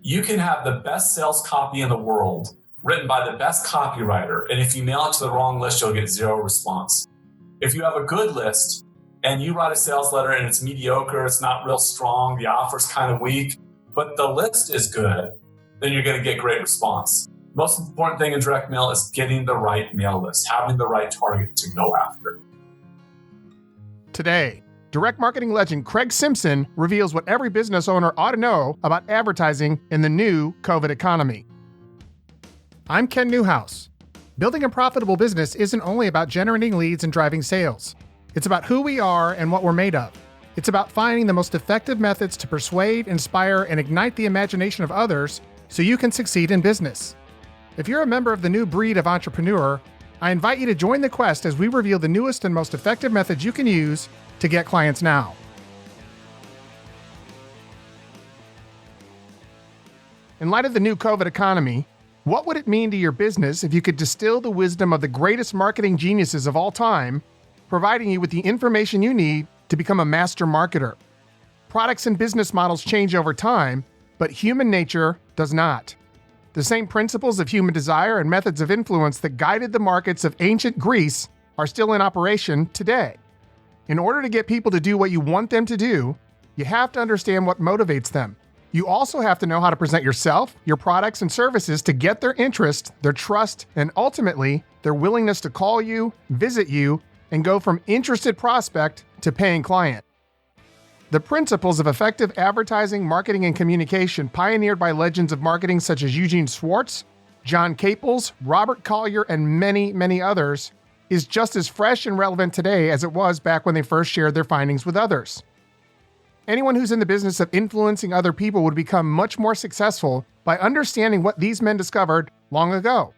You can have the best sales copy in the world written by the best copywriter, and if you mail it to the wrong list, you'll get zero response. If you have a good list and you write a sales letter and it's mediocre, it's not real strong, the offer's kind of weak, but the list is good, then you're going to get great response. Most important thing in direct mail is getting the right mail list, having the right target to go after. Today, direct marketing legend Craig Simpson reveals what every business owner ought to know about advertising in the new COVID economy. I'm Ken Newhouse. Building a profitable business isn't only about generating leads and driving sales. It's about who we are and what we're made of. It's about finding the most effective methods to persuade, inspire, and ignite the imagination of others so you can succeed in business. If you're a member of the new breed of entrepreneur, I invite you to join the quest as we reveal the newest and most effective methods you can use to get clients now. In light of the new COVID economy, what would it mean to your business if you could distill the wisdom of the greatest marketing geniuses of all time, providing you with the information you need to become a master marketer? Products and business models change over time, but human nature does not. The same principles of human desire and methods of influence that guided the markets of ancient Greece are still in operation today. In order to get people to do what you want them to do, you have to understand what motivates them. You also have to know how to present yourself, your products and services to get their interest, their trust, and ultimately, their willingness to call you, visit you, and go from interested prospect to paying client. The principles of effective advertising, marketing, and communication pioneered by legends of marketing such as Eugene Schwartz, John Caples, Robert Collier, and many, many others is just as fresh and relevant today as it was back when they first shared their findings with others. Anyone who's in the business of influencing other people would become much more successful by understanding what these men discovered long ago.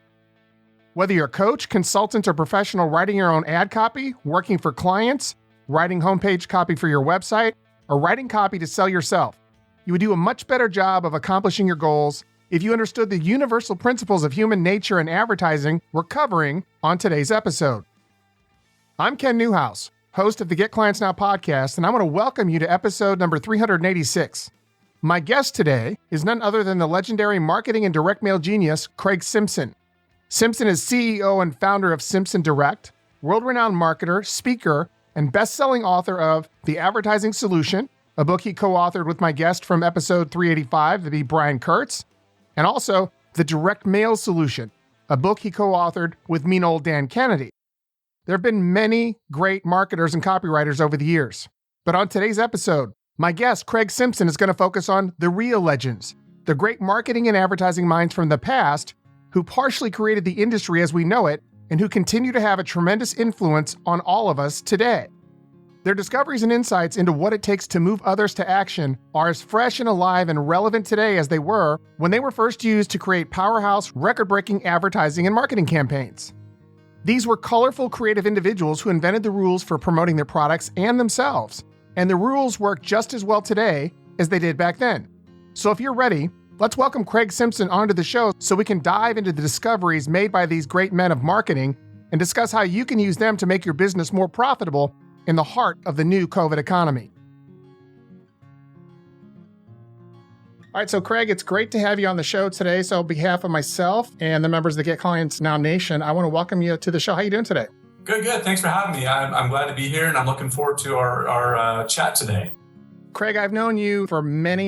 Whether you're a coach, consultant, or professional writing your own ad copy, working for clients, writing homepage copy for your website, or writing copy to sell yourself, you would do a much better job of accomplishing your goals if you understood the universal principles of human nature and advertising we're covering on today's episode. I'm Ken Newhouse, host of the Get Clients Now podcast, and I want to welcome you to episode number 386. My guest today is none other than the legendary marketing and direct mail genius, Craig Simpson. Simpson is CEO and founder of Simpson Direct, world-renowned marketer, speaker, and best-selling author of The Advertising Solution, a book he co-authored with my guest from episode 385, to be Brian Kurtz, and also The Direct Mail Solution, a book he co-authored with mean old Dan Kennedy. There have been many great marketers and copywriters over the years, but on today's episode, my guest, Craig Simpson, is going to focus on the real legends, the great marketing and advertising minds from the past who partially created the industry as we know it and who continue to have a tremendous influence on all of us today. Their discoveries and insights into what it takes to move others to action are as fresh and alive and relevant today as they were when they were first used to create powerhouse, record-breaking advertising and marketing campaigns. These were colorful, creative individuals who invented the rules for promoting their products and themselves, and the rules work just as well today as they did back then. So if you're ready, let's welcome Craig Simpson onto the show so we can dive into the discoveries made by these great men of marketing and discuss how you can use them to make your business more profitable in the heart of the new COVID economy. All right, so Craig, it's great to have you on the show today. So on behalf of myself and the members of the Get Clients Now Nation, I want to welcome you to the show. How are you doing today? Good. Thanks for having me. I'm glad to be here, and I'm looking forward to our chat today. Craig, I've known you for many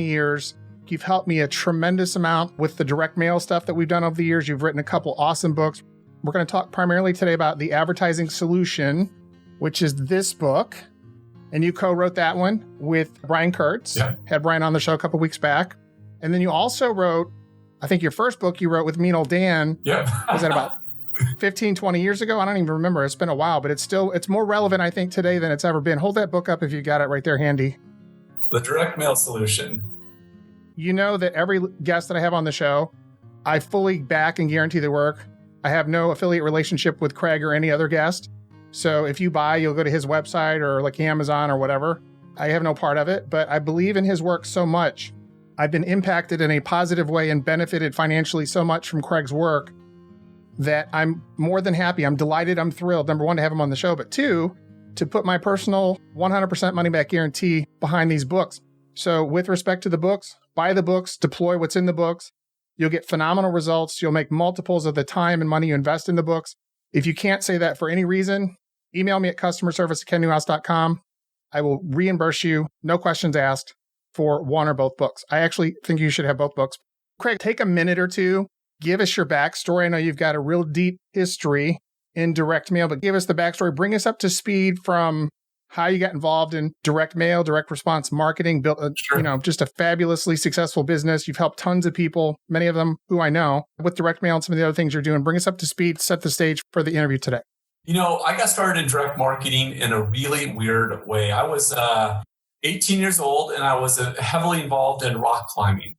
years. You've helped me a tremendous amount with the direct mail stuff that we've done over the years. You've written a couple awesome books. We're going to talk primarily today about The Advertising Solution, which is this book. And you co-wrote that one with Brian Kurtz. Yeah. Had Brian on the show a couple weeks back. And then you also wrote, I think your first book you wrote with mean old Dan. Yeah. Was that about 15, 20 years ago? I don't even remember. It's been a while, but it's more relevant, I think, today than it's ever been. Hold that book up if you got it right there handy. The Direct Mail Solution. You know that every guest that I have on the show, I fully back and guarantee their work. I have no affiliate relationship with Craig or any other guest. So if you buy, you'll go to his website or like Amazon or whatever. I have no part of it, but I believe in his work so much. I've been impacted in a positive way and benefited financially so much from Craig's work that I'm more than happy. I'm delighted. I'm thrilled, number one, to have him on the show, but two, to put my personal 100% money back guarantee behind these books. So with respect to the books, buy the books, deploy what's in the books. You'll get phenomenal results. You'll make multiples of the time and money you invest in the books. If you can't say that for any reason, email me at customerservice@kennewhouse.com. I will reimburse you, no questions asked, for one or both books. I actually think you should have both books. Craig, take a minute or two. Give us your backstory. I know you've got a real deep history in direct mail, but give us the backstory. Bring us up to speed from how you got involved in direct mail, direct response marketing, built just a fabulously successful business. You've helped tons of people, many of them who I know, with direct mail and some of the other things you're doing. Bring us up to speed, set the stage for the interview today. I got started in direct marketing in a really weird way. I was 18 years old and I was heavily involved in rock climbing.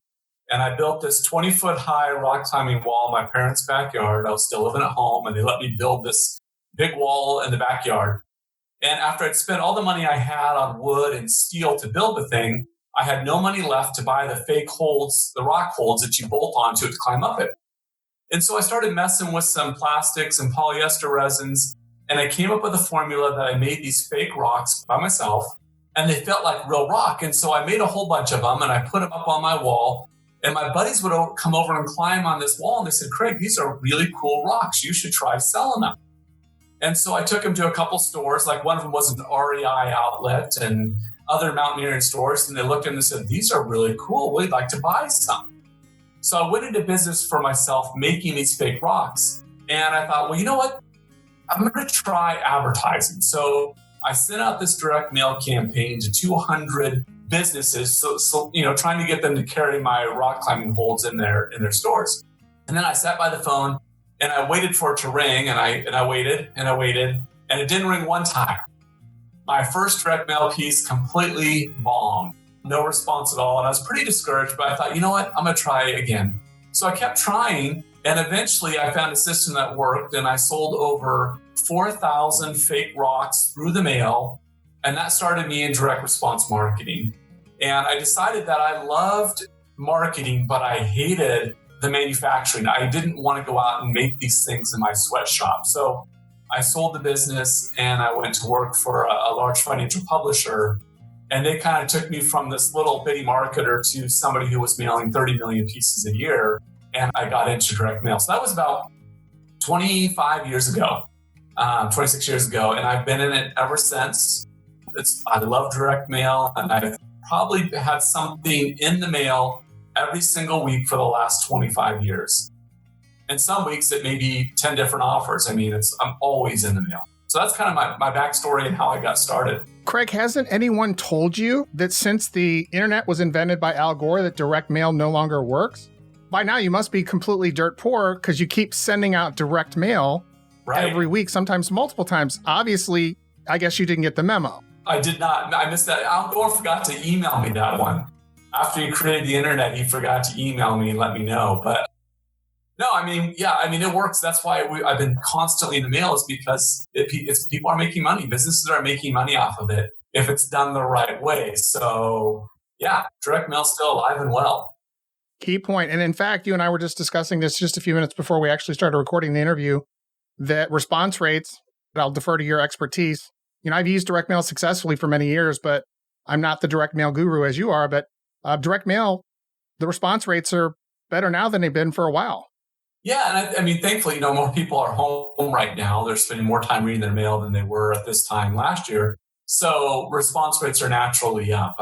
And I built this 20-foot high rock climbing wall in my parents' backyard. I was still living at home and they let me build this big wall in the backyard. And after I'd spent all the money I had on wood and steel to build the thing, I had no money left to buy the fake holds, the rock holds that you bolt onto it to climb up it. And so I started messing with some plastics and polyester resins, and I came up with a formula that I made these fake rocks by myself, and they felt like real rock. And so I made a whole bunch of them, and I put them up on my wall, and my buddies would come over and climb on this wall, and they said, "Craig, these are really cool rocks. You should try selling them." And so I took them to a couple stores, like one of them was an REI outlet and other mountaineering stores. And they looked at them and said, "These are really cool. We'd like to buy some." So I went into business for myself making these fake rocks. And I thought, well, you know what? I'm going to try advertising. So I sent out this direct mail campaign to 200 businesses. So trying to get them to carry my rock climbing holds in their stores. And then I sat by the phone and I waited for it to ring, and I waited, and it didn't ring one time. My first direct mail piece completely bombed. No response at all, and I was pretty discouraged, but I thought, you know what? I'm going to try again. So I kept trying, and eventually I found a system that worked, and I sold over 4,000 fake rocks through the mail, and that started me in direct response marketing. And I decided that I loved marketing, but I hated the manufacturing. I didn't want to go out and make these things in my sweatshop. So I sold the business and I went to work for a large financial publisher. And they kind of took me from this little bitty marketer to somebody who was mailing 30 million pieces a year. And I got into direct mail. So that was about 25 years ago, 26 years ago. And I've been in it ever since. I love direct mail, and I've probably had something in the mail every single week for the last 25 years. And some weeks it may be 10 different offers. I'm always in the mail. So that's kind of my backstory and how I got started. Craig, hasn't anyone told you that since the internet was invented by Al Gore that direct mail no longer works? By now you must be completely dirt poor because you keep sending out direct mail every week, sometimes multiple times. Obviously, I guess you didn't get the memo. I did not. I missed that. Al Gore forgot to email me that one. After he created the internet, he forgot to email me and let me know. But no, it works. That's why I've been constantly in the mail, is because people are making money. Businesses are making money off of it if it's done the right way. So yeah, direct mail's still alive and well. Key point. And in fact, you and I were just discussing this just a few minutes before we actually started recording the interview, that response rates, I'll defer to your expertise. I've used direct mail successfully for many years, but I'm not the direct mail guru as you are. But direct mail, the response rates are better now than they've been for a while. Yeah, and thankfully, more people are home right now. They're spending more time reading their mail than they were at this time last year. So response rates are naturally up.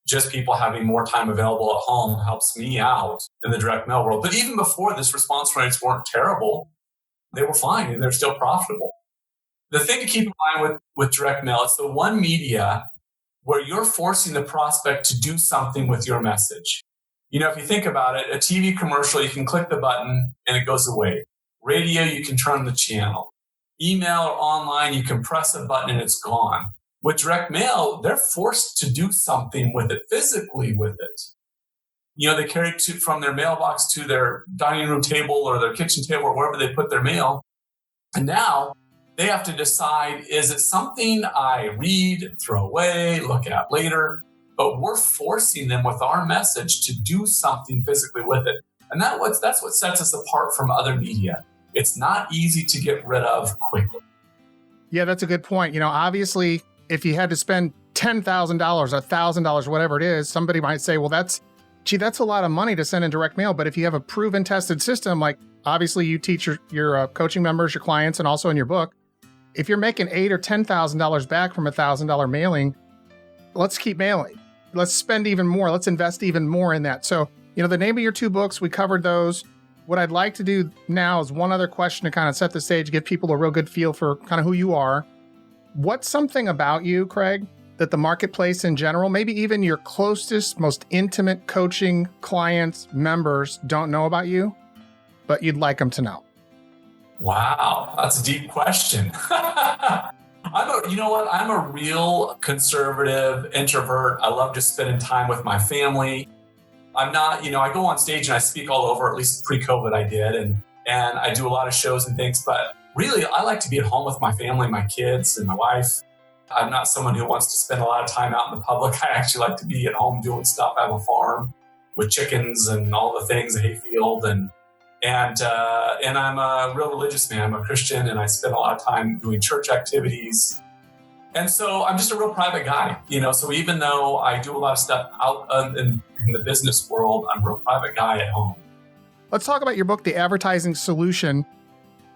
Just people having more time available at home helps me out in the direct mail world. But even before this, response rates weren't terrible. They were fine, and they're still profitable. The thing to keep in mind with direct mail, it's the one media where you're forcing the prospect to do something with your message. If you think about it, a TV commercial, you can click the button and it goes away. Radio, you can turn the channel. Email or online, you can press a button and it's gone. With direct mail, they're forced to do something with it, physically with it. They carry it from their mailbox to their dining room table or their kitchen table or wherever they put their mail. And now they have to decide, is it something I read, throw away, look at later? But we're forcing them with our message to do something physically with it. And that's what sets us apart from other media. It's not easy to get rid of quickly. Yeah, that's a good point. Obviously, if you had to spend $10,000, $1,000, whatever it is, somebody might say, well, that's a lot of money to send in direct mail. But if you have a proven, tested system, like obviously you teach your coaching members, your clients, and also in your book, if you're making $8,000 or $10,000 back from $1,000 mailing, let's keep mailing. Let's spend even more. Let's invest even more in that. So, the name of your 2 books, we covered those. What I'd like to do now is one other question to kind of set the stage, give people a real good feel for kind of who you are. What's something about you, Craig, that the marketplace in general, maybe even your closest, most intimate coaching clients, members don't know about you, but you'd like them to know? Wow, that's a deep question. You know what? I'm a real conservative introvert. I love just spending time with my family. I'm not, I go on stage and I speak all over, at least pre-COVID I did, and I do a lot of shows and things, but really I like to be at home with my family, my kids and my wife. I'm not someone who wants to spend a lot of time out in the public. I actually like to be at home doing stuff. I have a farm with chickens and all the things, a hayfield, and I'm a real religious man. I'm a Christian, and I spend a lot of time doing church activities. And so I'm just a real private guy, so even though I do a lot of stuff out in the business world, I'm a real private guy at home. Let's talk about your book, The Advertising Solution.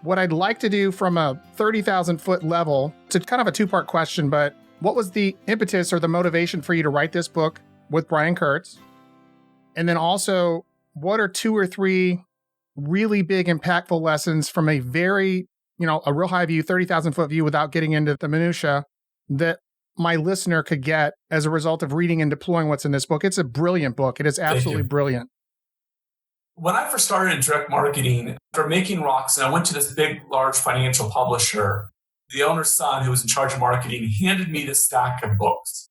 What I'd like to do from a 30,000 foot level, it's kind of a 2-part question, but what was the impetus or the motivation for you to write this book with Brian Kurtz? And then also, what are 2 or 3 really big, impactful lessons from a very, a real high view, 30,000 foot view without getting into the minutia that my listener could get as a result of reading and deploying what's in this book? It's a brilliant book. It is absolutely brilliant. When I first started in direct marketing for making rocks, and I went to this big, large financial publisher, the owner's son, who was in charge of marketing, handed me this stack of books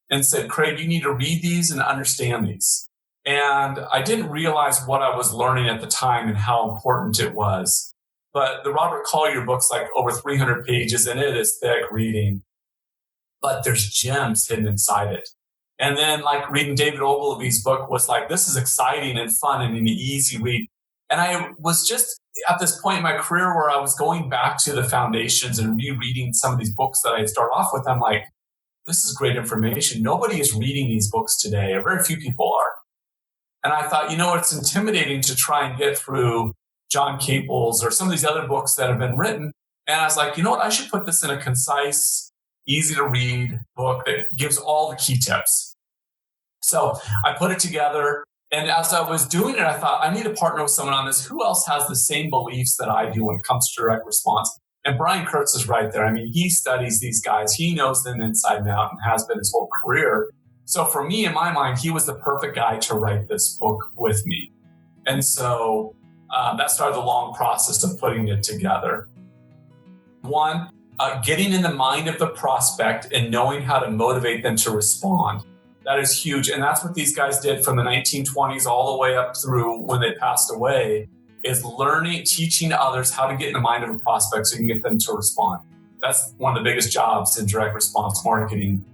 and said, Craig, you need to read these and understand these. And I didn't realize what I was learning at the time and how important it was. But the Robert Collier book's like over 300 pages, and it is thick reading. But there's gems hidden inside it. And then like reading David Ogilvy's book was like, this is exciting and fun and an easy read. And I was just at this point in my career where I was going back to the foundations and rereading some of these books that I started off with. I'm like, this is great information. Nobody is reading these books today, or very few people are. And I thought, it's intimidating to try and get through John Caples or some of these other books that have been written. And I was like, I should put this in a concise, easy to read book that gives all the key tips. So I put it together. And as I was doing it, I thought, I need to partner with someone on this. Who else has the same beliefs that I do when it comes to direct response? And Brian Kurtz is right there. I mean, he studies these guys. He knows them inside and out and has been his whole career. So for me, in my mind, he was the perfect guy to write this book with me. And so that started the long process of putting it together. One, getting in the mind of the prospect and knowing how to motivate them to respond. That is huge. And that's what these guys did from the 1920s all the way up through when they passed away, is learning, teaching others how to get in the mind of a prospect so you can get them to respond. That's one of the biggest jobs in direct response marketing.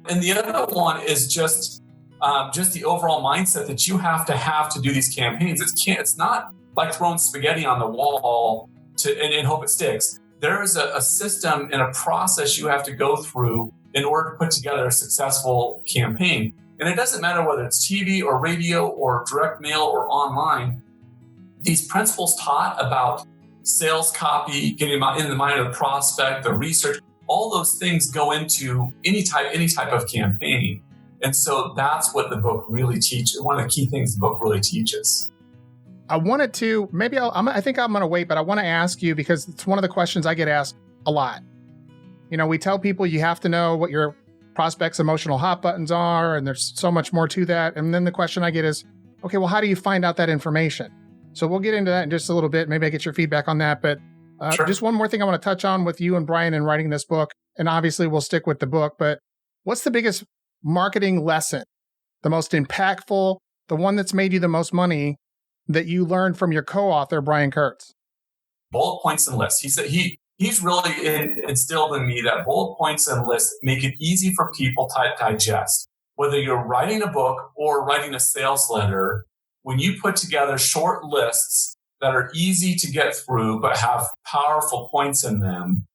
And the other one is just the overall mindset that you have to do these campaigns. It's not like throwing spaghetti on the wall and hope it sticks. There is a system and a process you have to go through in order to put together a successful campaign. And it doesn't matter whether it's TV or radio or direct mail or online. These principles taught about sales copy, getting in the mind of the prospect, the research, all those things go into any type of campaign. And so that's what the book really teaches. One of the key things the book really teaches. I wanted to, I think I'm going to wait, but I want to ask you because it's one of the questions I get asked a lot. We tell people you have to know what your prospects' emotional hot buttons are, and there's so much more to that. And then the question I get is, okay, well, how do you find out that information? So we'll get into that in just a little bit. Maybe I get your feedback on that. But Sure. Just one more thing I want to touch on with you and Brian in writing this book. And obviously we'll stick with the book, but what's the biggest marketing lesson, the most impactful, the one that's made you the most money that you learned from your co-author, Brian Kurtz? Bullet points and lists. He said he's really instilled in me that bullet points and lists make it easy for people to digest. Whether you're writing a book or writing a sales letter, when you put together short lists that are easy to get through but have powerful points in them,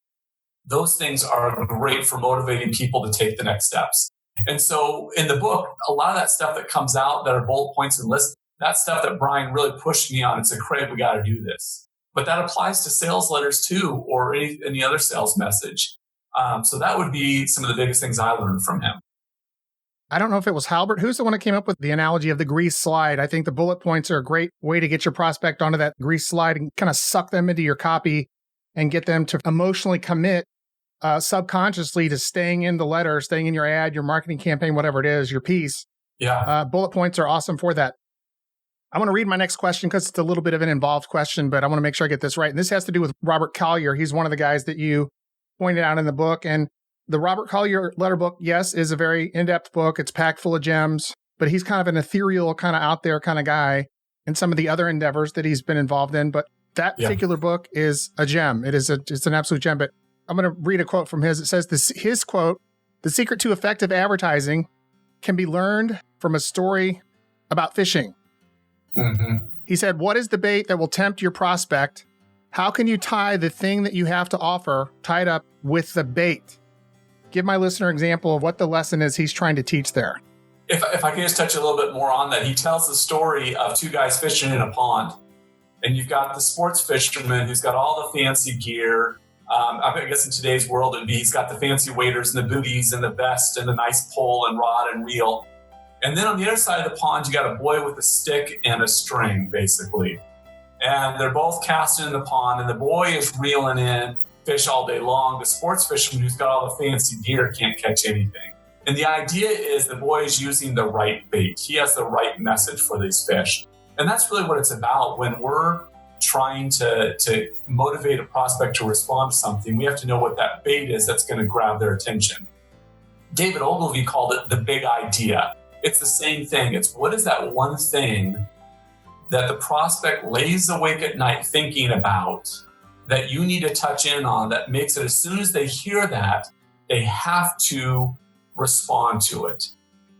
those things are great for motivating people to take the next steps. And so in the book, a lot of that stuff that comes out that are bullet points and lists, that's stuff that Brian really pushed me on and said, Craig, we got to do this. But that applies to sales letters too, or any other sales message. So that would be some of the biggest things I learned from him. I don't know if it was Halbert. Who's the one that came up with the analogy of the grease slide? I think the bullet points are a great way to get your prospect onto that grease slide and kind of suck them into your copy and get them to emotionally commit subconsciously to staying in the letter, staying in your ad, your marketing campaign, whatever it is, your piece. Yeah. Bullet points are awesome for that. I want to read my next question because it's a little bit of an involved question, but I want to make sure I get this right. And this has to do with Robert Collier. He's one of the guys that you pointed out in the book. And the Robert Collier letter book, yes, is a very in-depth book. It's packed full of gems, but he's kind of an ethereal, kind of out there kind of guy in some of the other endeavors that he's been involved in. But that particular book is a gem. It's an absolute gem. But I'm going to read a quote from his. It says, his quote, "The secret to effective advertising can be learned from a story about fishing." Mm-hmm. He said, "What is the bait that will tempt your prospect? How can you tie the thing that you have to offer tied up with the bait?" Give my listener an example of what the lesson is he's trying to teach there. If I can just touch a little bit more on that, he tells the story of two guys fishing in a pond. And you've got the sports fisherman who's got all the fancy gear. I guess in today's world, he's got the fancy waders and the booties and the vest and the nice pole and rod and reel. And then on the other side of the pond, you got a boy with a stick and a string, basically. And they're both casting in the pond, and the boy is reeling in fish all day long. The sports fisherman who's got all the fancy gear can't catch anything. And the idea is the boy is using the right bait. He has the right message for these fish. And that's really what it's about. When we're trying to motivate a prospect to respond to something, we have to know what that bait is that's going to grab their attention. David Ogilvy called it the big idea. It's the same thing. It's what is that one thing that the prospect lays awake at night thinking about that you need to touch in on that makes it, as soon as they hear that, they have to respond to it.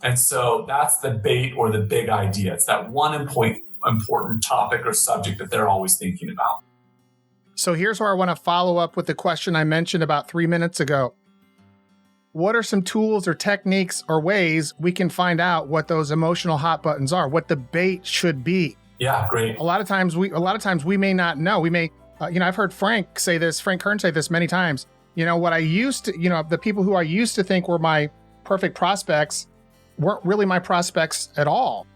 And so that's the bait or the big idea. It's that one important topic or subject that they're always thinking about. So here's where I want to follow up with the question I mentioned about 3 minutes ago. What are some tools or techniques or ways we can find out what those emotional hot buttons are, what the bait should be? Yeah, great. A lot of times we may not know. We may, I've heard Frank Kern say this many times. What I used to, the people who I used to think were my perfect prospects weren't really my prospects at all,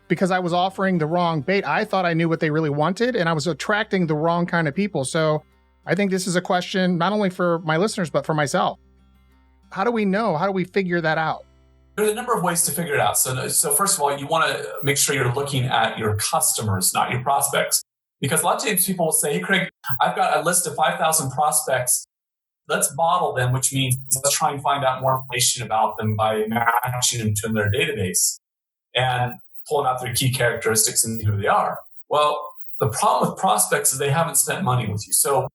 because I was offering the wrong bait. I thought I knew what they really wanted, and I was attracting the wrong kind of people. So I think this is a question not only for my listeners, but for myself. How do we know? How do we figure that out? There's a number of ways to figure it out. So first of all, you want to make sure you're looking at your customers, not your prospects. Because a lot of times people will say, hey, Craig, I've got a list of 5,000 prospects. Let's model them, which means let's try and find out more information about them by matching them to their database and pulling out their key characteristics and who they are. Well, the problem with prospects is they haven't spent money with you. So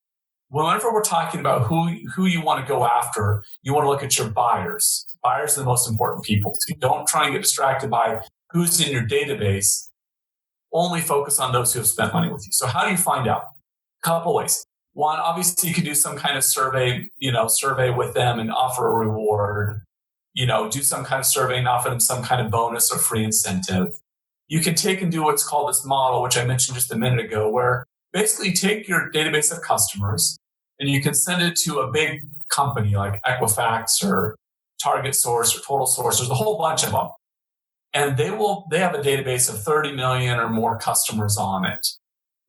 whenever we're talking about who you want to go after, you want to look at your buyers. Buyers are the most important people. So don't try and get distracted by who's in your database. Only focus on those who have spent money with you. So how do you find out? A couple ways. One, obviously you could do some kind of survey with them and offer a reward. Do some kind of survey and offer them some kind of bonus or free incentive. You can take and do what's called this model, which I mentioned just a minute ago, where basically you take your database of customers and you can send it to a big company like Equifax or Target Source or Total Source. There's a whole bunch of them. And they have a database of 30 million or more customers on it.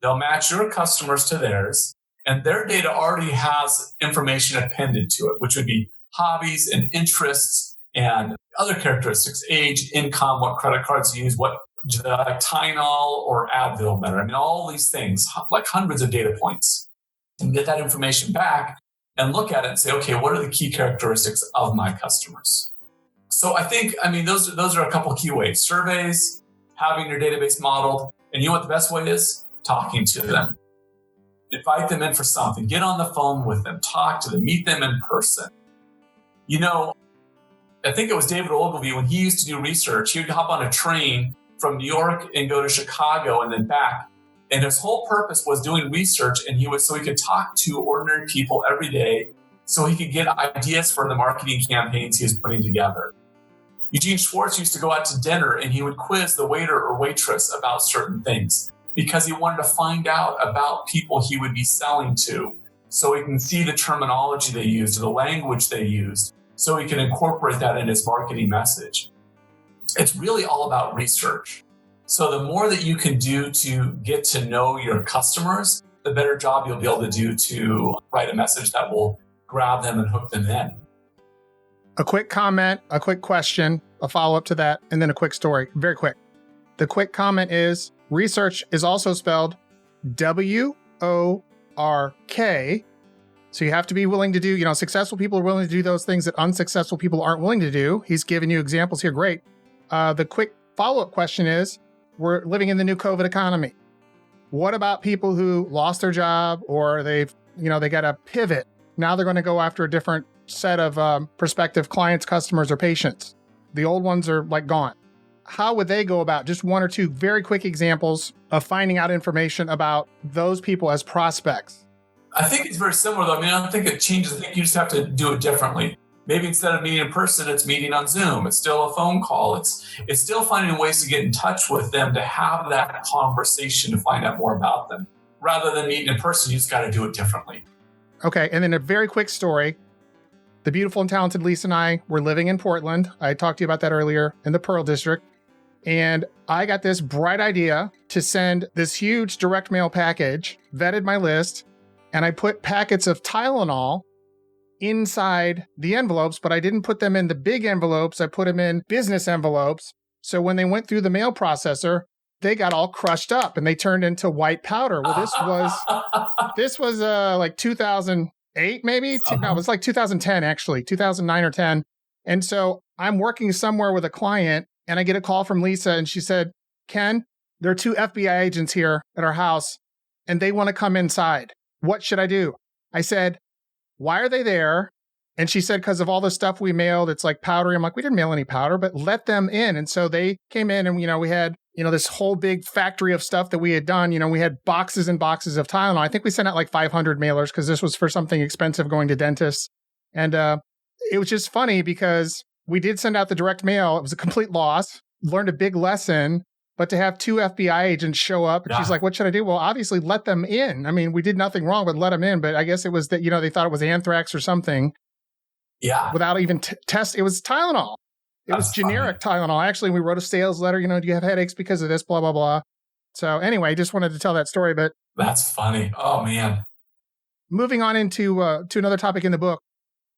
They'll match your customers to theirs, and their data already has information appended to it, which would be hobbies and interests and other characteristics, age, income, what credit cards you use, what Tylenol or Advil better. I mean, all these things, like hundreds of data points. And get that information back and look at it and say, okay, what are the key characteristics of my customers? So those are a couple key ways. Surveys, having your database modeled, and you know what the best way is? Talking to them. Invite them in for something. Get on the phone with them. Talk to them. Meet them in person. I think it was David Ogilvy, when he used to do research, he would hop on a train from New York and go to Chicago and then back. And his whole purpose was doing research, and so he could talk to ordinary people every day so he could get ideas for the marketing campaigns he was putting together. Eugene Schwartz used to go out to dinner and he would quiz the waiter or waitress about certain things because he wanted to find out about people he would be selling to, so he can see the terminology they used or the language they used, so he can incorporate that in his marketing message. It's really all about research. So the more that you can do to get to know your customers, the better job you'll be able to do to write a message that will grab them and hook them in. A quick comment, a quick question, a follow-up to that, and then a quick story. Very quick. The quick comment is research is also spelled WORK. So you have to be willing to do, successful people are willing to do those things that unsuccessful people aren't willing to do. He's giving you examples here. Great. The quick follow-up question is, we're living in the new COVID economy. What about people who lost their job or they got to pivot? Now they're going to go after a different set of prospective clients, customers, or patients. The old ones are gone. How would they go about just one or two very quick examples of finding out information about those people as prospects? I think it's very similar, though. I don't think it changes. I think you just have to do it differently. Maybe instead of meeting in person, it's meeting on Zoom. It's still a phone call. It's still finding ways to get in touch with them, to have that conversation, to find out more about them. Rather than meeting in person, you just got to do it differently. Okay, and then a very quick story. The beautiful and talented Lisa and I were living in Portland. I talked to you about that earlier, in the Pearl District. And I got this bright idea to send this huge direct mail package, vetted my list, and I put packets of Tylenol inside the envelopes, but I didn't put them in the big envelopes. I put them in business envelopes. So when they went through the mail processor, they got all crushed up and they turned into white powder. Well, this was like 2008, maybe? No, it was like 2010, actually, 2009 or 10. And so I'm working somewhere with a client and I get a call from Lisa and she said, Ken, there are 2 FBI agents here at our house and they want to come inside. What should I do? I said, why are they there? And she said, because of all the stuff we mailed, it's like powdery. I'm like, we didn't mail any powder, but let them in. And so they came in and, we had, this whole big factory of stuff that we had done. We had boxes and boxes of Tylenol. I think we sent out like 500 mailers because this was for something expensive going to dentists. And it was just funny because we did send out the direct mail. It was a complete loss, learned a big lesson. But to have 2 FBI agents show up, and she's like, what should I do? Well, obviously, let them in. I mean, we did nothing wrong, but let them in. But I guess it was that, they thought it was anthrax or something. Yeah. Without even test. It was Tylenol. It was generic Tylenol. Actually, we wrote a sales letter, do you have headaches because of this, blah, blah, blah. So anyway, just wanted to tell that story. But that's funny. Oh, man. Moving on into to another topic in the book.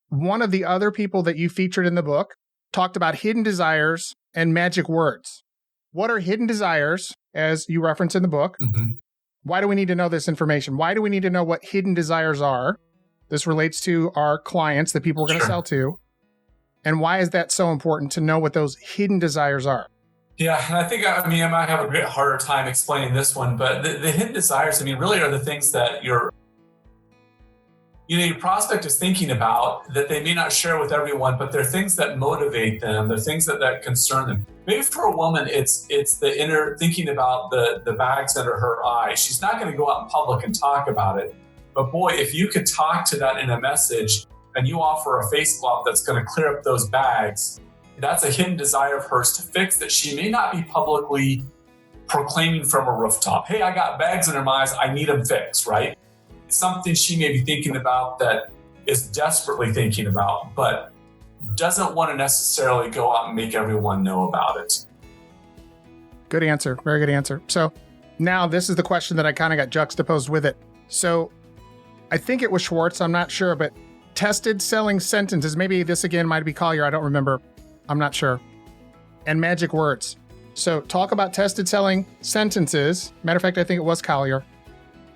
One of the other people that you featured in the book talked about hidden desires and magic words. What are hidden desires, as you reference in the book? Mm-hmm. Why do we need to know this information? Why do we need to know what hidden desires are? This relates to our clients, the people we're going to sell to. And why is that so important to know what those hidden desires are? Yeah, and I think, I might have a bit harder time explaining this one, but the hidden desires, really are the things that your prospect is thinking about that they may not share with everyone, but they're things that motivate them. They're things that concern them. Maybe for a woman, it's the inner thinking about the bags under her eyes. She's not going to go out in public and talk about it. But boy, if you could talk to that in a message and you offer a face glove that's going to clear up those bags, that's a hidden desire of hers to fix that she may not be publicly proclaiming from a rooftop. Hey, I got bags under my eyes. I need them fixed, right? It's something she may be thinking about that is desperately thinking about, but doesn't want to necessarily go out and make everyone know about it. Good answer. Very good answer. So now this is the question that I kind of got juxtaposed with it. So I think it was Schwartz. I'm not sure, but tested selling sentences. Maybe this again might be Collier. I don't remember. I'm not sure. And magic words. So talk about tested selling sentences. Matter of fact, I think it was Collier.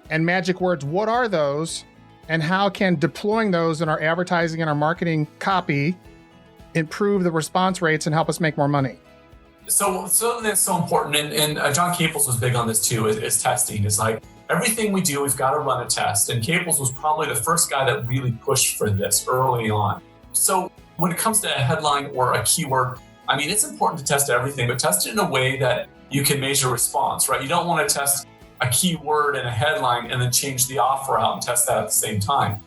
And magic words. What are those? And how can deploying those in our advertising and our marketing copy improve the response rates and help us make more money? So something that's so important, and John Caples was big on this too, is testing. It's like everything we do, we've got to run a test. And Caples was probably the first guy that really pushed for this early on. So when it comes to a headline or a keyword, it's important to test everything, but test it in a way that you can measure response, right? You don't want to test a keyword and a headline and then change the offer out and test that at the same time.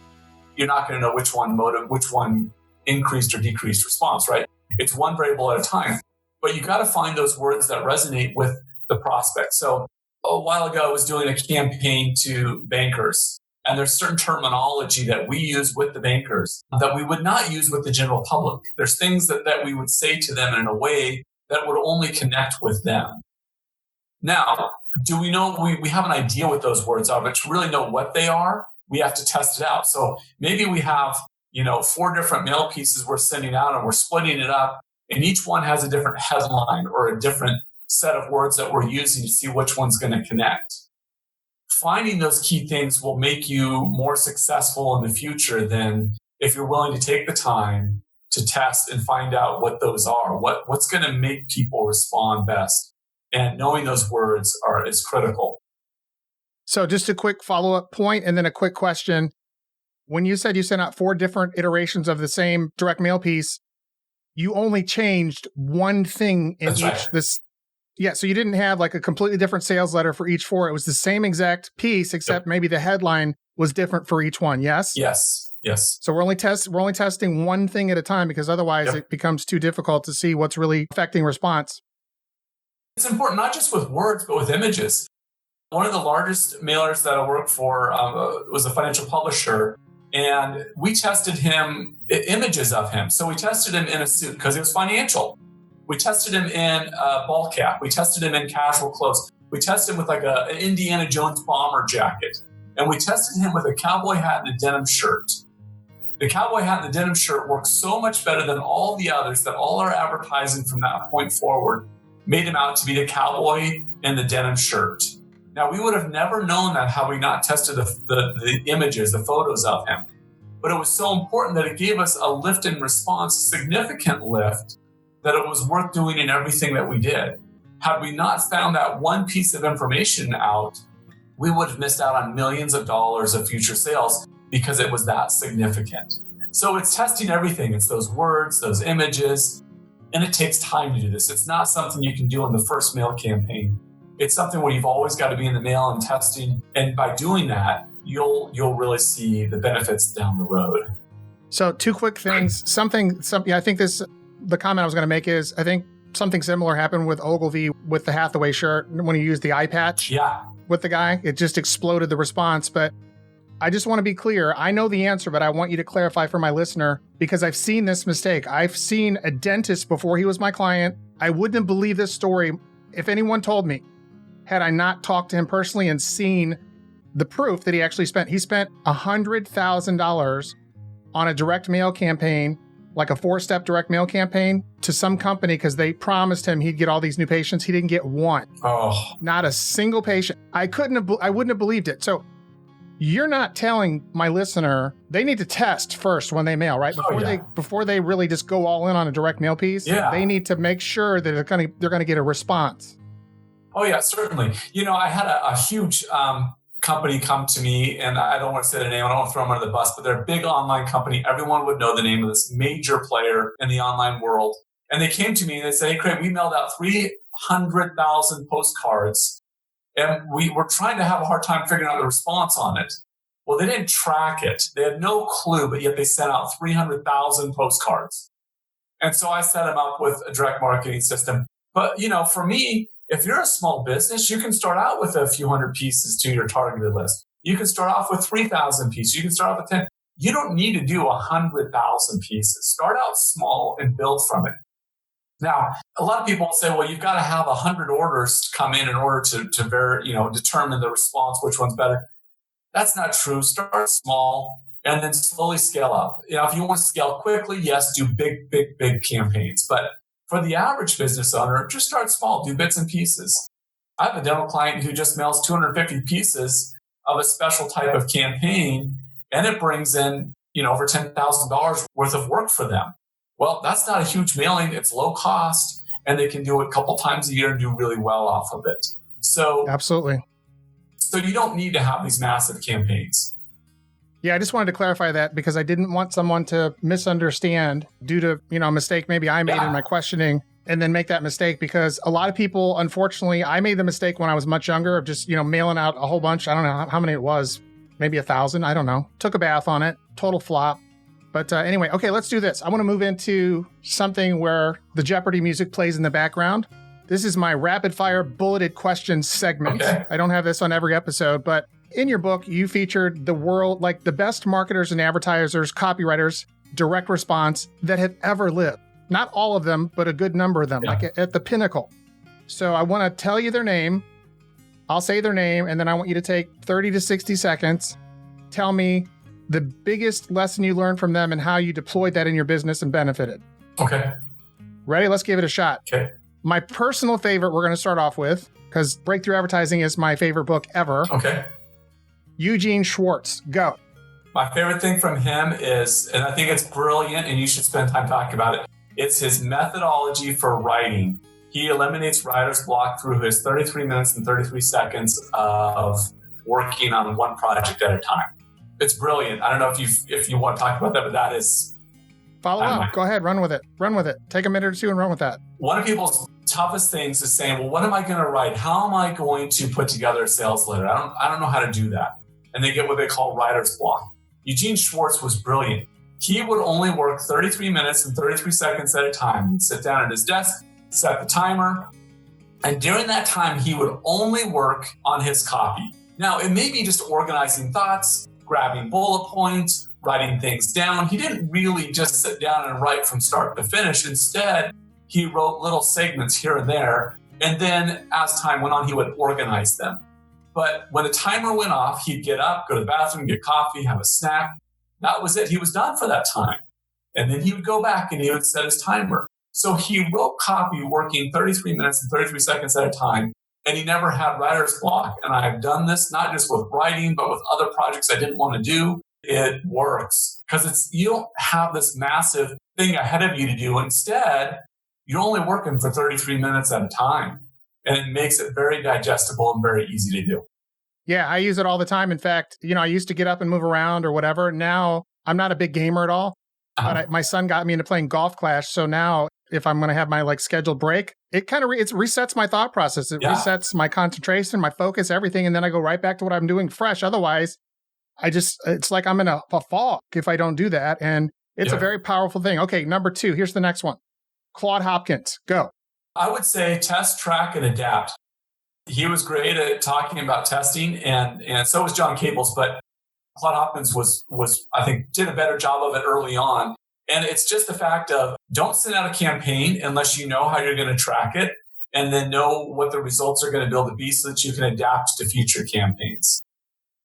you're not going to know which one increased or decreased response, right? It's one variable at a time. But you got to find those words that resonate with the prospect. So a while ago, I was doing a campaign to bankers, and there's certain terminology that we use with the bankers that we would not use with the general public. There's things that we would say to them in a way that would only connect with them. Now, do we know, we have an idea what those words are, but to really know what they are, we have to test it out. So maybe we have, 4 different mail pieces we're sending out and we're splitting it up, and each one has a different headline or a different set of words that we're using to see which one's going to connect. Finding those key things will make you more successful in the future than if you're willing to take the time to test and find out what those are, what's going to make people respond best. And knowing those words is critical. So just a quick follow-up point and then a quick question. When you said you sent out 4 different iterations of the same direct mail piece, you only changed one thing in That's each. right. So you didn't have like a completely different sales letter for each 4. It was the same exact piece, except maybe the headline was different for each one. Yes? Yes. So we're only testing one thing at a time, because otherwise it becomes too difficult to see what's really affecting response. It's important, not just with words, but with images. One of the largest mailers that I worked for was a financial publisher, and we tested images of him. So we tested him in a suit because it was financial. We tested him in a ball cap. We tested him in casual clothes. We tested him with like an Indiana Jones bomber jacket. And we tested him with a cowboy hat and a denim shirt. The cowboy hat and the denim shirt worked so much better than all the others that all our advertising from that point forward made him out to be the cowboy in the denim shirt. Now, we would have never known that had we not tested the images, the photos of him. But it was so important that it gave us a lift in response, a significant lift, that it was worth doing in everything that we did. Had we not found that one piece of information out, we would have missed out on millions of dollars of future sales because it was that significant. So it's testing everything. It's those words, those images, and it takes time to do this. It's not something you can do in the first mail campaign. It's something where you've always got to be in the mail and testing. And by doing that, you'll really see the benefits down the road. So 2 quick things. I think the comment I was going to make is, I think something similar happened with Ogilvy with the Hathaway shirt when he used the eye patch with the guy. It just exploded the response. But I just want to be clear. I know the answer, but I want you to clarify for my listener, because I've seen this mistake. I've seen a dentist before he was my client. I wouldn't believe this story if anyone told me, had I not talked to him personally and seen the proof that he spent $100,000 on a direct mail campaign, like a 4-step direct mail campaign, to some company because they promised him he'd get all these new patients. He didn't get one. Not a single patient. I wouldn't have believed it. So you're not telling my listener they need to test first when they mail, right? Before they really just go all in on a direct mail piece. They need to make sure that they're going to get a response. Oh yeah, certainly. I had a huge company come to me, and I don't want to say their name. I don't want to throw them under the bus, but they're a big online company. Everyone would know the name of this major player in the online world. And they came to me and they said, "Hey, Craig, we mailed out 300,000 postcards, and we were trying to have a hard time figuring out the response on it." Well, they didn't track it. They had no clue, but yet they sent out 300,000 postcards. And so I set them up with a direct marketing system. But, for me, if you're a small business, you can start out with a few hundred pieces to your targeted list. You can start off with 3,000 pieces. You can start off with 10. You don't need to do 100,000 pieces. Start out small and build from it. Now, a lot of people say, well, you've got to have 100 orders come in order to determine the response, which one's better. That's not true. Start small and then slowly scale up. If you want to scale quickly, yes, do big campaigns. But for the average business owner, just start small, do bits and pieces. I have a dental client who just mails 250 pieces of a special type of campaign, and it brings in, over $10,000 worth of work for them. Well, that's not a huge mailing. It's low cost, and they can do it a couple times a year and do really well off of it. So absolutely. So you don't need to have these massive campaigns. Yeah, I just wanted to clarify that because I didn't want someone to misunderstand due to, a mistake maybe I made in my questioning, and then make that mistake, because a lot of people, unfortunately, I made the mistake when I was much younger of just, mailing out a whole bunch. I don't know how many it was, maybe 1,000. I don't know. Took a bath on it. total flop. But anyway, okay, let's do this. I want to move into something where the Jeopardy music plays in the background. This is my rapid fire bulleted questions segment. Okay. I don't have this on every episode, but in your book, you featured the world, like the best marketers and advertisers, copywriters, direct response that have ever lived. Not all of them, but a good number of them, like at the pinnacle. So I want to tell you their name. I'll say their name, and then I want you to take 30 to 60 seconds. Tell me the biggest lesson you learned from them and how you deployed that in your business and benefited. Okay. Ready? Let's give it a shot. Okay. My personal favorite we're going to start off with, because Breakthrough Advertising is my favorite book ever. Okay. Eugene Schwartz. Go. My favorite thing from him is, and I think it's brilliant and you should spend time talking about it, it's his methodology for writing. He eliminates writer's block through his 33 minutes and 33 seconds of working on one project at a time. It's brilliant. I don't know if you want to talk about that, but that is... Follow up. Go ahead. Run with it. Run with it. Take a minute or two and run with that. One of people's toughest things is saying, well, what am I going to write? How am I going to put together a sales letter? I don't know how to do that. And they get what they call writer's block. Eugene Schwartz was brilliant. He would only work 33 minutes and 33 seconds at a time. He'd sit down at his desk, set the timer, and during that time, he would only work on his copy. Now, it may be just organizing thoughts, grabbing bullet points, writing things down. He didn't really just sit down and write from start to finish. Instead, he wrote little segments here and there. And then as time went on, he would organize them. But when the timer went off, he'd get up, go to the bathroom, get coffee, have a snack. That was it. He was done for that time. And then he would go back and he would set his timer. So he wrote copy working 33 minutes and 33 seconds at a time. And he never had writer's block. And I've done this not just with writing, but with other projects I didn't want to do. It works because you don't have this massive thing ahead of you to do. Instead, you're only working for 33 minutes at a time. And it makes it very digestible and very easy to do. Yeah, I use it all the time. In fact, I used to get up and move around or whatever. Now, I'm not a big gamer at all. But my son got me into playing Golf Clash. So now, if I'm going to have my scheduled break, it kind of it resets my thought process. It resets my concentration, my focus, everything. And then I go right back to what I'm doing fresh. Otherwise, it's like I'm in a fog if I don't do that. And it's a very powerful thing. Okay, number 2, here's the next one. Claude Hopkins, go. I would say test, track, and adapt. He was great at talking about testing, and so was John Caples, but Claude Hopkins was I think, did a better job of it early on. And it's just the fact of don't send out a campaign unless you know how you're going to track it, and then know what the results are going to be able to be so that you can adapt to future campaigns.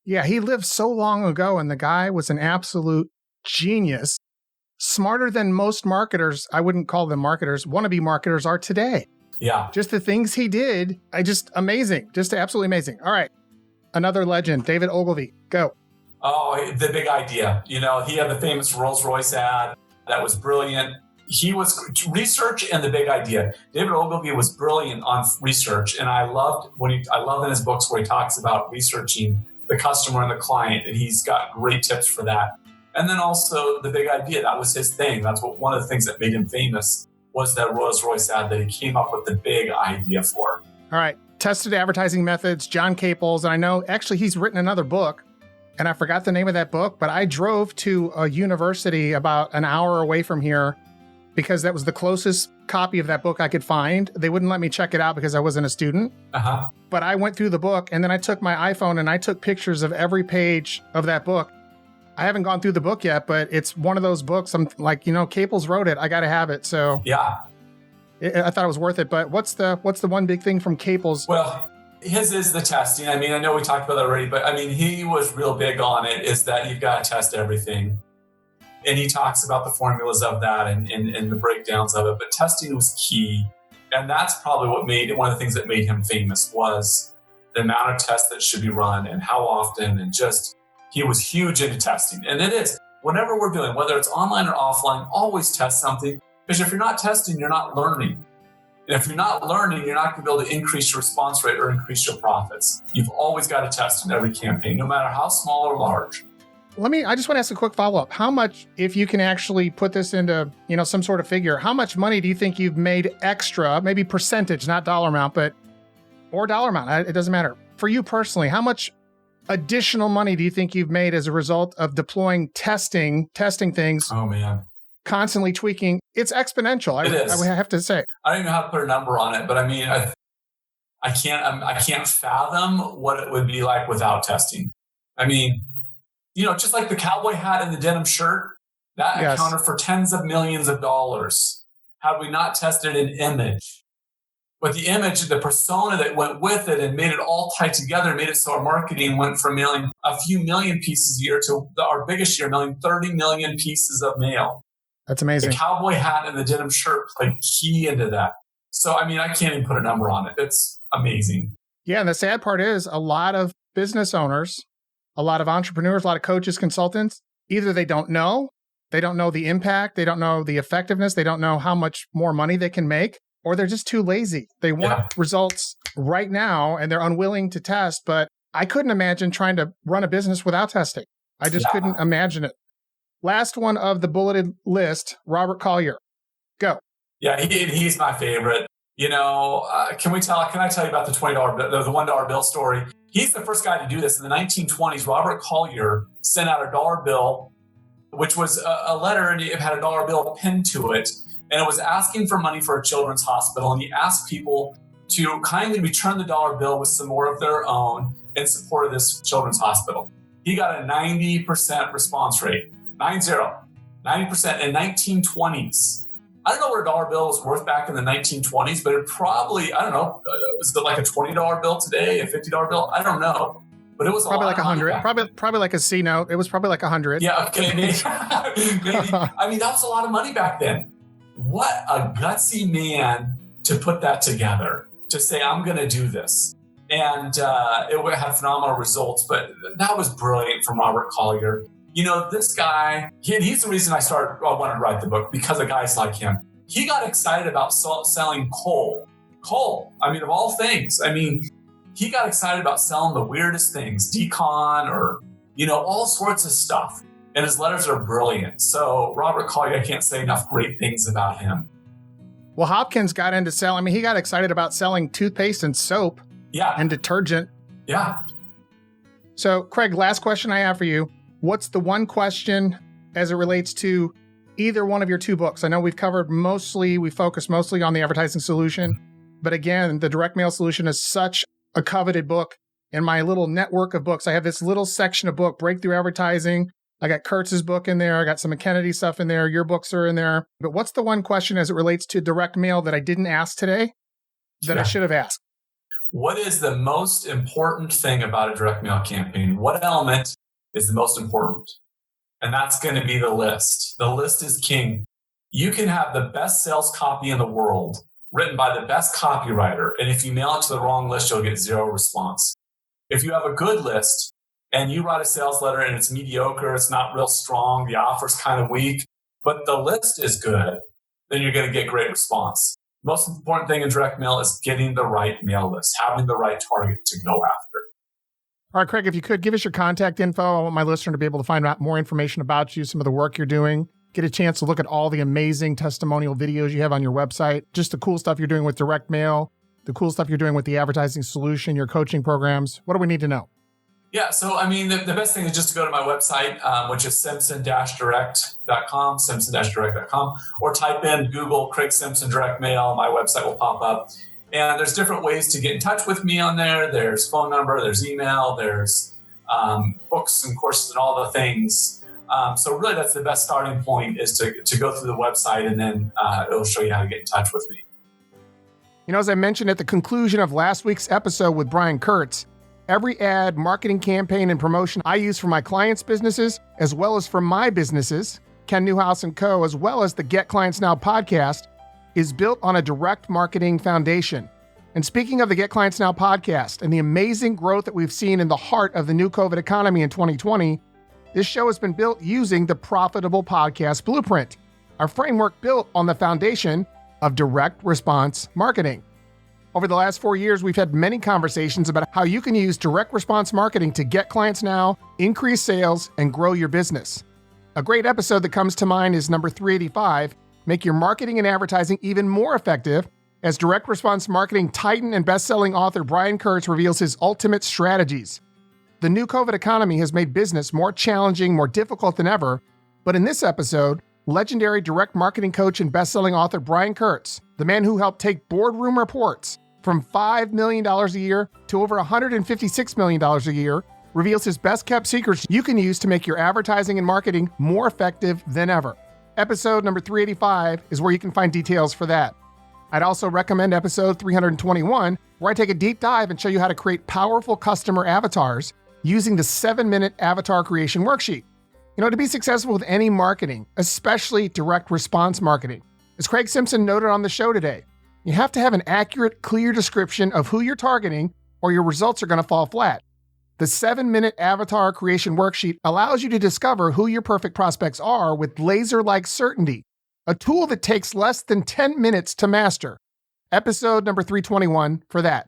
Yeah, he lived so long ago, and the guy was an absolute genius. Smarter than most marketers, I wouldn't call them marketers, wannabe marketers are today. Yeah. Just the things he did, amazing. Just absolutely amazing. All right. Another legend, David Ogilvy, go. Oh, the big idea. He had the famous Rolls-Royce ad. That was brilliant. He was research and the big idea. David Ogilvy was brilliant on research. And I love in his books where he talks about researching the customer and the client. And he's got great tips for that. And then also the big idea, that was his thing. That's one of the things that made him famous was that Rolls-Royce ad that he came up with the big idea for. All right. Tested advertising methods, John Caples. And I know actually he's written another book and I forgot the name of that book, but I drove to a university about an hour away from here because that was the closest copy of that book I could find. They wouldn't let me check it out because I wasn't a student. But I went through the book and then I took my iPhone and I took pictures of every page of that book. I haven't gone through the book yet, but it's one of those books. I'm like, Caples wrote it. I got to have it. So yeah, I thought it was worth it. But what's the one big thing from Caples? Well, his is the testing. I mean, I know we talked about that already, but I mean, he was real big on it, is that you've got to test everything. And he talks about the formulas of that and the breakdowns of it. But testing was key. And that's probably one of the things that made him famous was the amount of tests that should be run and how often, and just, he was huge into testing. And it is, whatever we're doing, whether it's online or offline, always test something. Because if you're not testing, you're not learning. And if you're not learning, you're not going to be able to increase your response rate or increase your profits. You've always got to test in every campaign, no matter how small or large. I just want to ask a quick follow-up. How much, if you can actually put this into, some sort of figure, how much money do you think you've made extra, maybe percentage, not dollar amount, or dollar amount, it doesn't matter. For you personally, how much additional money do you think you've made as a result of deploying testing things, Oh man, constantly tweaking? It's exponential. It is. I would have to say. I don't even know how to put a number on it, but I mean, I can't fathom what it would be like without testing. I mean, just like the cowboy hat and the denim shirt, that accounted for tens of millions of dollars. Had we not tested an image, but the image, the persona that went with it and made it all tied together, made it so our marketing went from mailing a few million pieces a year to our biggest year, mailing 30 million pieces of mail. That's amazing. The cowboy hat and the denim shirt played key into that. So, I mean, I can't even put a number on it. It's amazing. Yeah. And the sad part is a lot of business owners, a lot of entrepreneurs, a lot of coaches, consultants, either they don't know the impact, they don't know the effectiveness, they don't know how much more money they can make, or they're just too lazy. They want results right now and they're unwilling to test. But I couldn't imagine trying to run a business without testing. I just couldn't imagine it. Last one of the bulleted list, Robert Collier. Go. Yeah, he's my favorite. Can I tell you about the the $1 bill story? He's the first guy to do this. In the 1920s, Robert Collier sent out a dollar bill, which was a letter, and it had a dollar bill pinned to it. And it was asking for money for a children's hospital. And he asked people to kindly return the dollar bill with some more of their own in support of this children's hospital. He got a 90% response rate. 90% in 1920s. I don't know what a dollar bill was worth back in the 1920s, but it probably, I don't know, was it like a $20 bill today, a $50 bill? I don't know. But it was probably like 100. Probably like a C note. It was probably like 100. Yeah, okay, maybe. I mean, that was a lot of money back then. What a gutsy man to put that together, to say, I'm going to do this. And it had phenomenal results, but that was brilliant from Robert Collier. This guy, he's the reason I wanted to write the book, because of guys like him. He got excited about selling coal. Coal, I mean, of all things. I mean, he got excited about selling the weirdest things, decon or, all sorts of stuff. And his letters are brilliant. So Robert Collier, I can't say enough great things about him. Well, Hopkins got into selling. I mean, he got excited about selling toothpaste and soap and detergent. Yeah. So, Craig, last question I have for you. What's the one question as it relates to either one of your two books? I know we focused mostly on the advertising solution. But again, the direct mail solution is such a coveted book. In my little network of books, I have this little section of book, Breakthrough Advertising. I got Kurtz's book in there. I got some McKennedy stuff in there. Your books are in there. But what's the one question as it relates to direct mail that I didn't ask today that I should have asked? What is the most important thing about a direct mail campaign? What element is the most important? And that's going to be the list. The list is king. You can have the best sales copy in the world, written by the best copywriter. And if you mail it to the wrong list, you'll get zero response. If you have a good list, and you write a sales letter and it's mediocre, it's not real strong, the offer's kind of weak, but the list is good, then you're going to get great response. Most important thing in direct mail is getting the right mail list, having the right target to go after. All right, Craig, if you could give us your contact info, I want my listener to be able to find out more information about you, some of the work you're doing, get a chance to look at all the amazing testimonial videos you have on your website, just the cool stuff you're doing with direct mail, the cool stuff you're doing with the advertising solution, your coaching programs. What do we need to know? Yeah, so I mean, the best thing is just to go to my website, which is simpson-direct.com, simpson-direct.com, or type in Google Craig Simpson Direct Mail. My website will pop up. And there's different ways to get in touch with me on there. There's phone number, there's email, there's books and courses and all the things. So really, that's the best starting point, is to go through the website, and then it'll show you how to get in touch with me. As I mentioned at the conclusion of last week's episode with Brian Kurtz, every ad, marketing campaign, and promotion I use for my clients' businesses, as well as for my businesses, Ken Newhouse & Co., as well as the Get Clients Now podcast, is built on a direct marketing foundation. And speaking of the Get Clients Now podcast and the amazing growth that we've seen in the heart of the new COVID economy in 2020, this show has been built using the Profitable Podcast Blueprint, our framework built on the foundation of direct response marketing. Over the last 4 years, we've had many conversations about how you can use direct response marketing to get clients now, increase sales, and grow your business. A great episode that comes to mind is number 385, Make Your Marketing and Advertising Even More Effective, as direct response marketing titan and best-selling author Brian Kurtz reveals his ultimate strategies. The new COVID economy has made business more challenging, more difficult than ever. But in this episode, legendary direct marketing coach and best-selling author Brian Kurtz, the man who helped take boardroom reports from $5 million a year to over $156 million a year, reveals his best-kept secrets you can use to make your advertising and marketing more effective than ever. Episode number 385 is where you can find details for that. I'd also recommend episode 321, where I take a deep dive and show you how to create powerful customer avatars using the 7-minute avatar creation worksheet. You know, to be successful with any marketing, especially direct response marketing, as Craig Simpson noted on the show today, you have to have an accurate, clear description of who you're targeting, or your results are going to fall flat. The 7-minute avatar creation worksheet allows you to discover who your perfect prospects are with laser-like certainty, a tool that takes less than 10 minutes to master. Episode number 321 for that.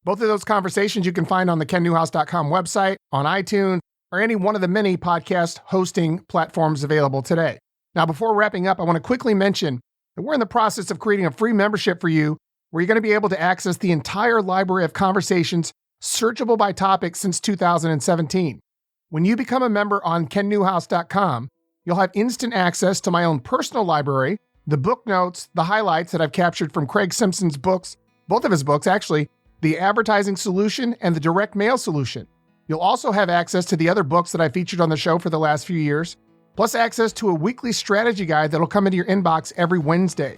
Both of those conversations you can find on the kennewhouse.com website, on iTunes, or any one of the many podcast hosting platforms available today. Now, before wrapping up, I want to quickly mention that we're in the process of creating a free membership for you where you're going to be able to access the entire library of conversations searchable by topic since 2017. When you become a member on kennewhouse.com, you'll have instant access to my own personal library, the book notes, the highlights that I've captured from Craig Simpson's books, both of his books actually, The Advertising Solution and The Direct Mail Solution. You'll also have access to the other books that I featured on the show for the last few years, plus access to a weekly strategy guide that'll come into your inbox every Wednesday.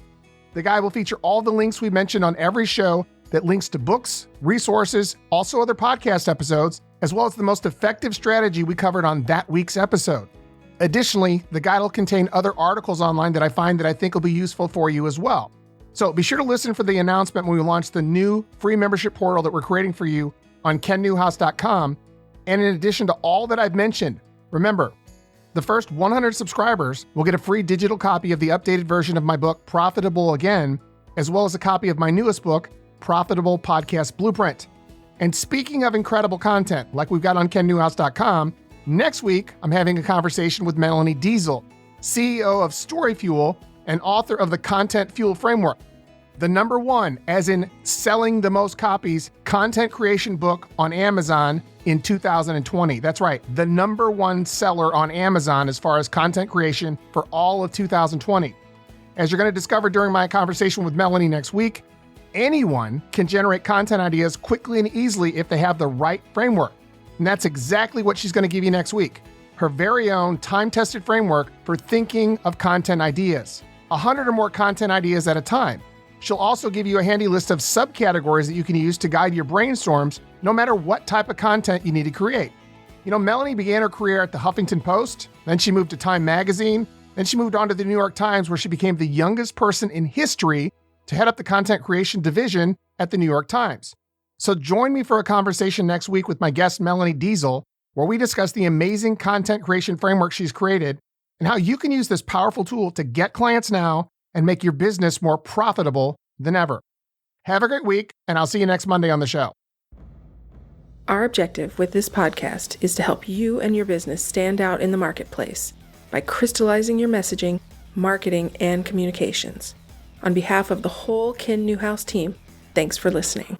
The guide will feature all the links we mentioned on every show that links to books, resources, also other podcast episodes, as well as the most effective strategy we covered on that week's episode. Additionally, the guide will contain other articles online that I find that I think will be useful for you as well. So be sure to listen for the announcement when we launch the new free membership portal that we're creating for you on kennewhouse.com. And in addition to all that I've mentioned, remember, the first 100 subscribers will get a free digital copy of the updated version of my book, Profitable Again, as well as a copy of my newest book, Profitable Podcast Blueprint. And speaking of incredible content, like we've got on kennewhouse.com, next week, I'm having a conversation with Melanie Diesel, CEO of Story Fuel and author of the Content Fuel Framework, the number one, as in selling the most copies, content creation book on Amazon in 2020. That's right, the number one seller on Amazon as far as content creation for all of 2020. As you're going to discover during my conversation with Melanie next week, anyone can generate content ideas quickly and easily if they have the right framework. And that's exactly what she's going to give you next week. Her very own time-tested framework for thinking of content ideas. 100 or more content ideas at a time. She'll also give you a handy list of subcategories that you can use to guide your brainstorms no matter what type of content you need to create. You know, Melanie began her career at the Huffington Post, then she moved to Time Magazine, then she moved on to the New York Times, where she became the youngest person in history to head up the content creation division at the New York Times. So join me for a conversation next week with my guest, Melanie Diesel, where we discuss the amazing content creation framework she's created and how you can use this powerful tool to get clients now and make your business more profitable than ever. Have a great week, and I'll see you next Monday on the show. Our objective with this podcast is to help you and your business stand out in the marketplace by crystallizing your messaging, marketing, and communications. On behalf of the whole Ken Newhouse team, thanks for listening.